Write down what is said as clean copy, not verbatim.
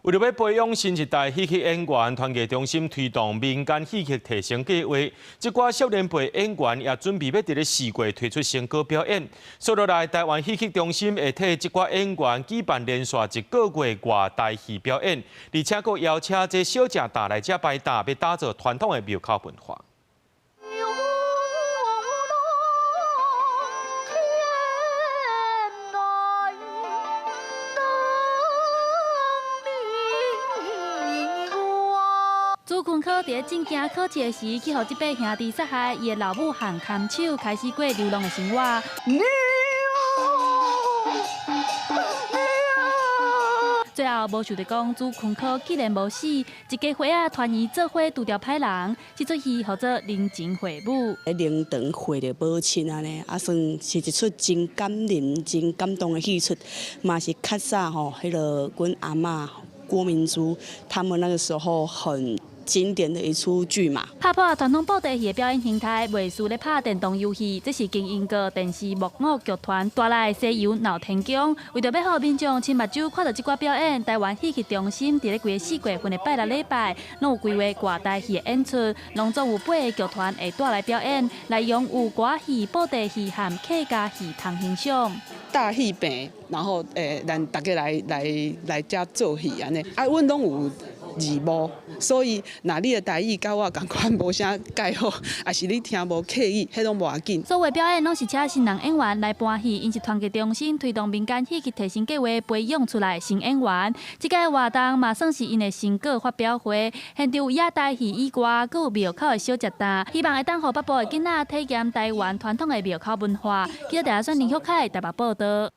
為了要培養新一代戲劇演員，團結中心推動民間戲劇提升計劃。這掛少年輩演員也準備要在4月推出成果表演。接下來，台灣戲劇中心會替這掛演員舉辦連續1個月外台戲表演，而且還邀請這小正大來這擺搭，要打造傳統的廟口文化。朱坤科在正經考試時，去予這輩兄弟殺害伊的老母和牽手，開始過流浪的生活。最後無想到講，朱坤科既然無死，一家伙仔團圓做伙拄着歹人，這出戲號做人情會母。靈堂會着母親安尼，算是一出真感人、真感動的戲出，嘛是較早吼，迄個阮阿嬤郭明珠他們那個時候很經典的一出劇嘛。拍破傳統布袋戲的表演形態，袂輸咧拍電動遊戲，這是經營過電視木偶劇團帶來的西遊鬧天宮。為着要讓民眾親目睭看到這掛表演，台灣戲劇中心佇咧規個4月份的拜六禮拜，攏有規劃外台戲的演出，攏總有8個劇團會帶來表演，內容有歌戲、布袋戲和客家戲同欣賞。大戲棚，然後讓大家來遮做戲安尼，阮攏有義務，所以若你的台語甲我共款無啥介好，也是你聽無客語，迄攏無要緊。所有表演攏是請新人演員來搬戲，因是團結中心推動民間戲劇提升計劃培養出來新演員。這個活動嘛算是因的成果發表會，現場有野台戲以外，閣有廟口的小食攤，希望會當予北部的囡仔體驗台灣傳統的廟口文化。記者陳林旭凱台北報道。